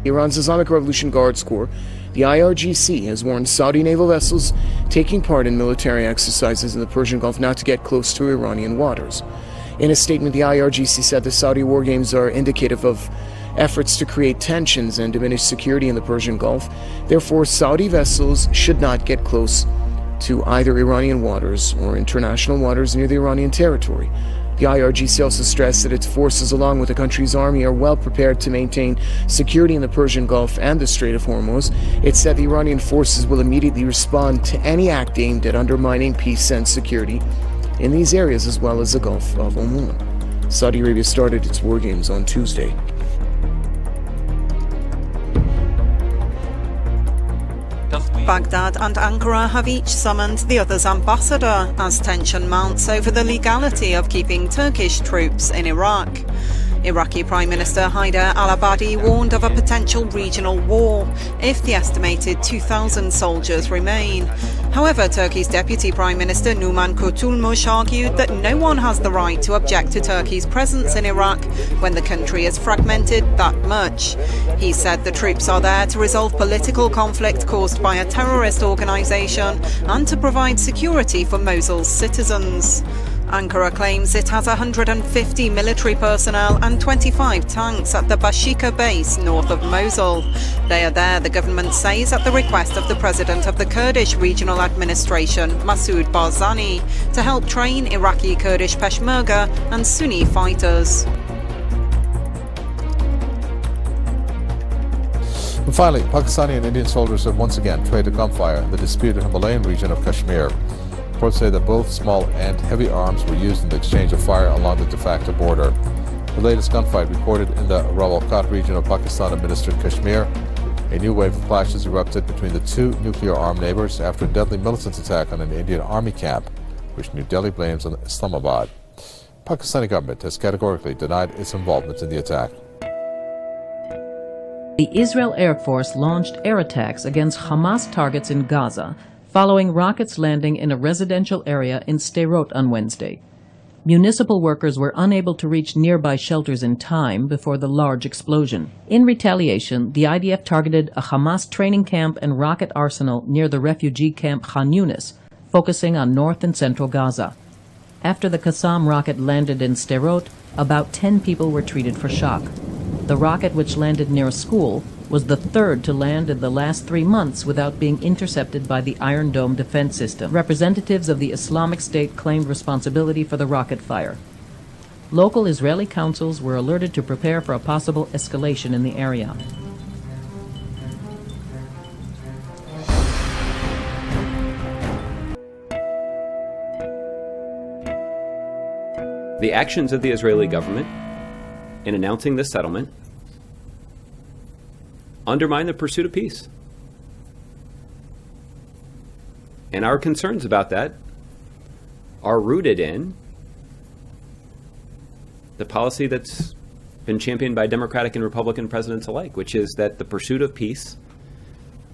Iran's Islamic Revolution Guards Corps, the IRGC, has warned Saudi naval vessels taking part in military exercises in the Persian Gulf not to get close to Iranian waters. In a statement, the IRGC said the Saudi war games are indicative of efforts to create tensions and diminish security in the Persian Gulf. Therefore, Saudi vessels should not get close to either Iranian waters or international waters near the Iranian territory. The IRGC also stressed that its forces, along with the country's army, are well prepared to maintain security in the Persian Gulf and the Strait of Hormuz. It said the Iranian forces will immediately respond to any act aimed at undermining peace and security in these areas, as well as the Gulf of Oman. Saudi Arabia started its war games on Tuesday. Baghdad and Ankara have each summoned the other's ambassador as tension mounts over the legality of keeping Turkish troops in Iraq. Iraqi Prime Minister Haider al-Abadi warned of a potential regional war if the estimated 2,000 soldiers remain. However, Turkey's Deputy Prime Minister Numan Kurtulmuş argued that no one has the right to object to Turkey's presence in Iraq when the country is fragmented that much. He said the troops are there to resolve political conflict caused by a terrorist organisation and to provide security for Mosul's citizens. Ankara claims it has 150 military personnel and 25 tanks at the Bashika base north of Mosul. They are there, the government says, at the request of the president of the Kurdish Regional Administration, Masoud Barzani, to help train Iraqi Kurdish Peshmerga and Sunni fighters. And finally, Pakistani and Indian soldiers have once again traded gunfire in the disputed Himalayan region of Kashmir. Reports say that both small and heavy arms were used in the exchange of fire along the de facto border. The latest gunfight recorded in the Rawalkot region of Pakistan-administered Kashmir. A new wave of clashes erupted between the two nuclear-armed neighbors after a deadly militant attack on an Indian army camp, which New Delhi blames on Islamabad. The Pakistani government has categorically denied its involvement in the attack. The Israel Air Force launched air attacks against Hamas targets in Gaza, following rockets landing in a residential area in Sderot on Wednesday. Municipal workers were unable to reach nearby shelters in time before the large explosion. In retaliation, the IDF targeted a Hamas training camp and rocket arsenal near the refugee camp Khan Yunis, focusing on north and central Gaza. After the Qassam rocket landed in Sderot, about 10 people were treated for shock. The rocket, which landed near a school, was the third to land in the last 3 months without being intercepted by the Iron Dome defense system. Representatives of the Islamic State claimed responsibility for the rocket fire. Local Israeli councils were alerted to prepare for a possible escalation in the area. The actions of the Israeli government in announcing this settlement undermine the pursuit of peace. And our concerns about that are rooted in the policy that's been championed by Democratic and Republican presidents alike, which is that the pursuit of peace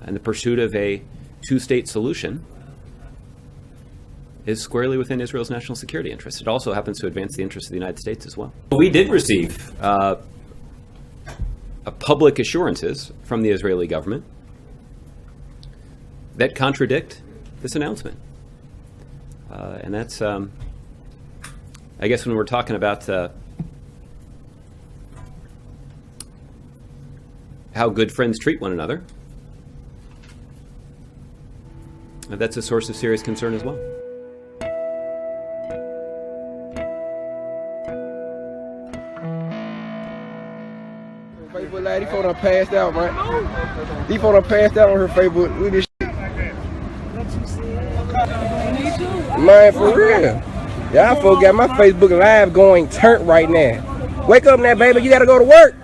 and the pursuit of a two-state solution is squarely within Israel's national security interests. It also happens to advance the interests of the United States as well. We did receive public assurances from the Israeli government that contradict this announcement. And that's, I guess when we're talking about how good friends treat one another, that's a source of serious concern as well. Facebook Live, these folks done passed out, right? These folks done passed out on her Facebook. Look at this shit. Man, for real. Y'all folks got my Facebook Live going turnt right now. Wake up now, baby. You gotta go to work.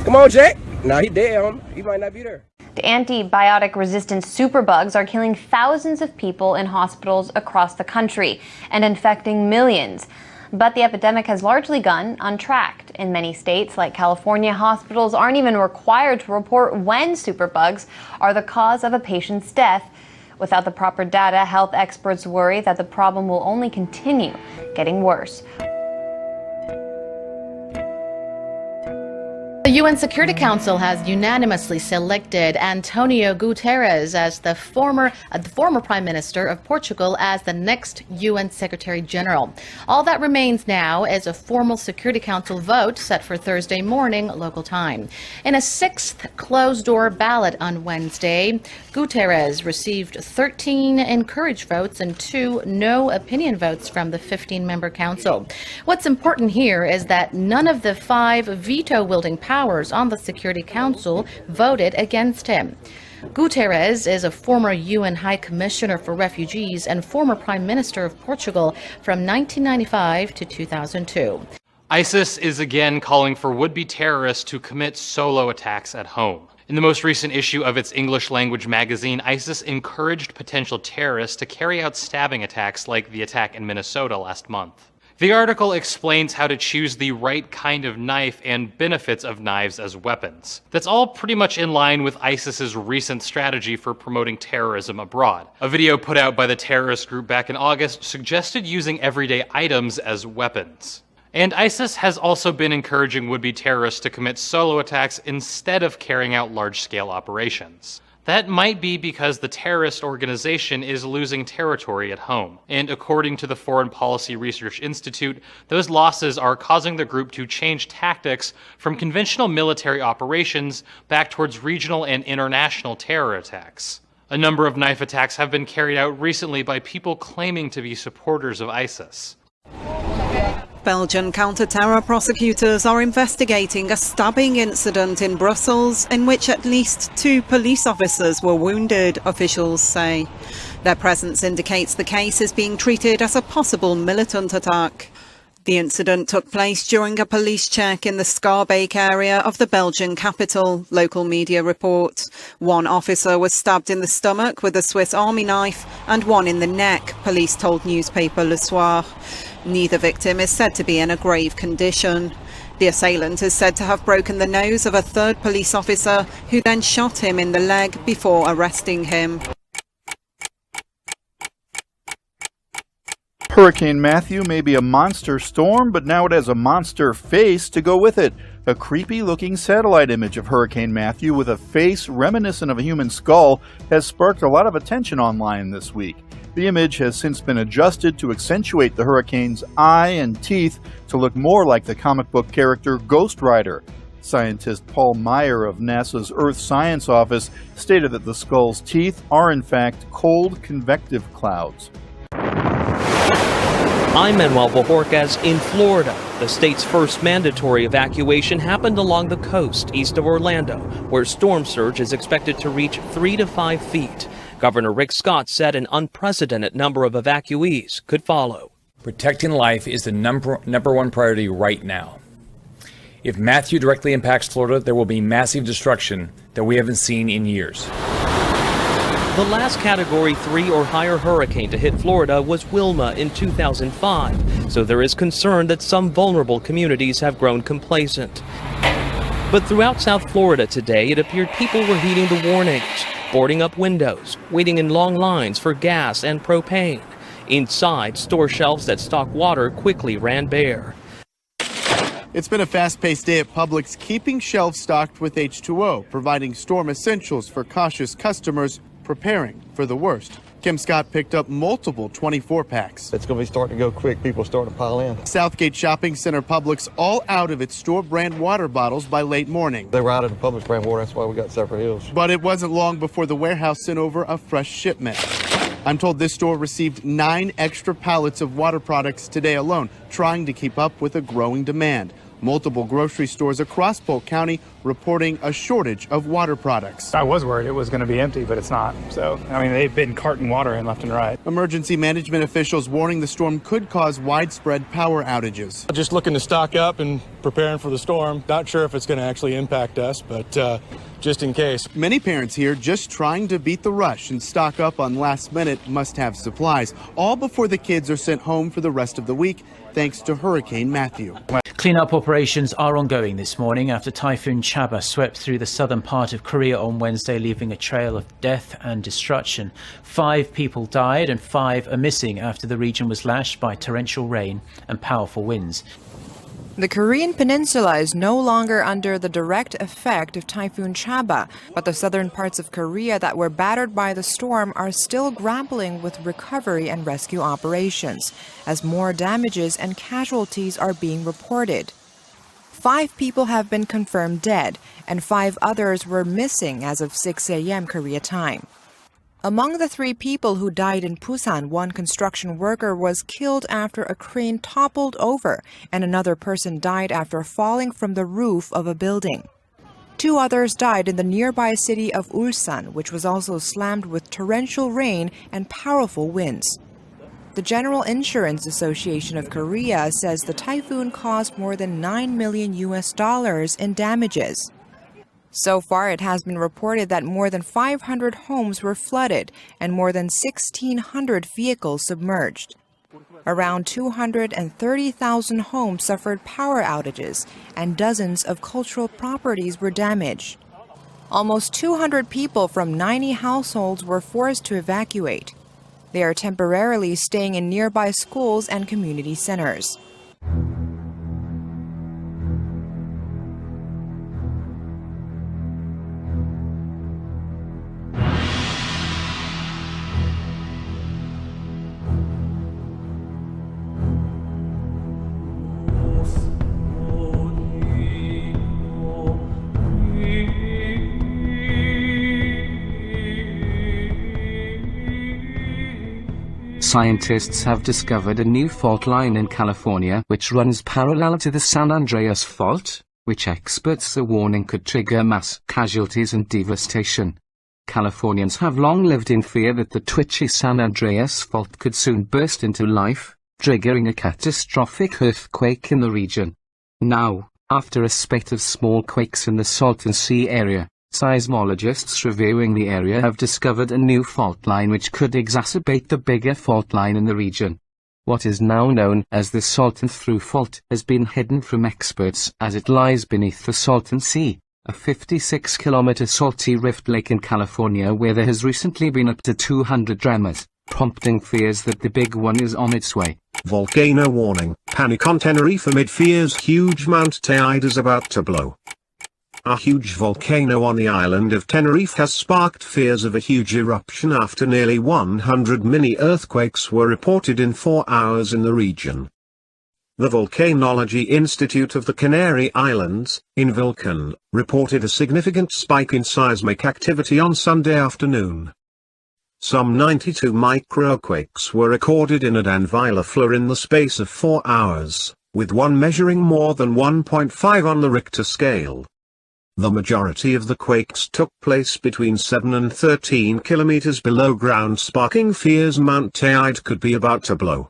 Come on, Jack. Nah, he dead, homie. He might not be there. The antibiotic-resistant superbugs are killing thousands of people in hospitals across the country and infecting millions. But the epidemic has largely gone untracked. In many states, like California, hospitals aren't even required to report when superbugs are the cause of a patient's death. Without the proper data, health experts worry that the problem will only continue getting worse. The UN Security Council has unanimously selected Antonio Guterres as the former Prime Minister of Portugal as the next UN Secretary General. All that remains now is a formal Security Council vote set for Thursday morning local time. In a sixth closed-door ballot on Wednesday, Guterres received 13 encourage votes and 2 no opinion votes from the 15-member council. What's important here is that none of the 5 veto-wielding powers on the Security Council voted against him. Guterres is a former UN High Commissioner for Refugees and former Prime Minister of Portugal from 1995 to 2002. ISIS is again calling for would-be terrorists to commit solo attacks at home. In the most recent issue of its English-language magazine, ISIS encouraged potential terrorists to carry out stabbing attacks like the attack in Minnesota last month. The article explains how to choose the right kind of knife and benefits of knives as weapons. That's all pretty much in line with ISIS's recent strategy for promoting terrorism abroad. A video put out by the terrorist group back in August suggested using everyday items as weapons. And ISIS has also been encouraging would-be terrorists to commit solo attacks instead of carrying out large-scale operations. That might be because the terrorist organization is losing territory at home. And according to the Foreign Policy Research Institute, those losses are causing the group to change tactics from conventional military operations back towards regional and international terror attacks. A number of knife attacks have been carried out recently by people claiming to be supporters of ISIS. Belgian counter-terror prosecutors are investigating a stabbing incident in Brussels in which at least 2 police officers were wounded, officials say. Their presence indicates the case is being treated as a possible militant attack. The incident took place during a police check in the Schaerbeek area of the Belgian capital, local media report. 1 officer was stabbed in the stomach with a Swiss Army knife and 1 in the neck, police told newspaper Le Soir. Neither victim is said to be in a grave condition. The assailant is said to have broken the nose of a 3rd police officer who then shot him in the leg before arresting him. Hurricane Matthew may be a monster storm, but now it has a monster face to go with it. A creepy-looking satellite image of Hurricane Matthew with a face reminiscent of a human skull has sparked a lot of attention online this week. The image has since been adjusted to accentuate the hurricane's eye and teeth to look more like the comic book character Ghost Rider. Scientist Paul Meyer of NASA's Earth Science Office stated that the skull's teeth are in fact cold convective clouds. I'm Manuel Bojorquez in Florida. The state's first mandatory evacuation happened along the coast east of Orlando, where storm surge is expected to reach 3 to 5 feet. Governor Rick Scott said an unprecedented number of evacuees could follow. Protecting life is the number 1 priority right now. If Matthew directly impacts Florida, there will be massive destruction that we haven't seen in years. The last Category 3 or higher hurricane to hit Florida was Wilma in 2005, so there is concern that some vulnerable communities have grown complacent. But throughout South Florida today, it appeared people were heeding the warnings, boarding up windows, waiting in long lines for gas and propane. Inside, store shelves that stock water quickly ran bare. It's been a fast-paced day at Publix, keeping shelves stocked with H2O, providing storm essentials for cautious customers preparing for the worst. Kim Scott picked up multiple 24-packs. It's going to be starting to go quick. People are starting to pile in. Southgate Shopping Center Publix all out of its store brand water bottles by late morning. They were out of the Publix brand water. That's why we got Separate Hills. But it wasn't long before the warehouse sent over a fresh shipment. I'm told this store received 9 extra pallets of water products today alone, trying to keep up with a growing demand. Multiple grocery stores across Polk County reporting a shortage of water products. I was worried it was going to be empty, but it's not. So, I mean, they've been carting water in left and right. Emergency management officials warning the storm could cause widespread power outages. Just looking to stock up and preparing for the storm. Not sure if it's going to actually impact us, but just in case. Many parents here just trying to beat the rush and stock up on last-minute must-have supplies, all before the kids are sent home for the rest of the week, thanks to Hurricane Matthew. Cleanup operations are ongoing this morning after Typhoon Chaba swept through the southern part of Korea on Wednesday, leaving a trail of death and destruction. 5 people died and 5 are missing after the region was lashed by torrential rain and powerful winds. The Korean peninsula is no longer under the direct effect of Typhoon Chaba, but the southern parts of Korea that were battered by the storm are still grappling with recovery and rescue operations, as more damages and casualties are being reported. 5 people have been confirmed dead, and 5 others were missing as of 6 a.m. Korea time. Among the 3 people who died in Busan, one construction worker was killed after a crane toppled over, and another person died after falling from the roof of a building. 2 others died in the nearby city of Ulsan, which was also slammed with torrential rain and powerful winds. The General Insurance Association of Korea says the typhoon caused more than $9 million in damages. So far, it has been reported that more than 500 homes were flooded and more than 1,600 vehicles submerged. Around 230,000 homes suffered power outages, and dozens of cultural properties were damaged. Almost 200 people from 90 households were forced to evacuate. They are temporarily staying in nearby schools and community centers. Scientists have discovered a new fault line in California which runs parallel to the San Andreas Fault, which experts are warning could trigger mass casualties and devastation. Californians have long lived in fear that the twitchy San Andreas Fault could soon burst into life, triggering a catastrophic earthquake in the region. Now, after a spate of small quakes in the Salton Sea area, seismologists reviewing the area have discovered a new fault line which could exacerbate the bigger fault line in the region. What is now known as the Salton Through Fault has been hidden from experts as it lies beneath the Salton Sea, a 56-kilometer salty rift lake in California where there has recently been up to 200 tremors, prompting fears that the big one is on its way. Volcano warning. Panic on Tenerife amid fears huge Mount Teide is about to blow. A huge volcano on the island of Tenerife has sparked fears of a huge eruption after nearly 100 mini-earthquakes were reported in 4 hours in the region. The Volcanology Institute of the Canary Islands, in Vulcan, reported a significant spike in seismic activity on Sunday afternoon. Some 92 microquakes were recorded in Adanvila Flor in the space of 4 hours, with one measuring more than 1.5 on the Richter scale. The majority of the quakes took place between 7 and 13 kilometers below ground, sparking fears Mount Teide could be about to blow.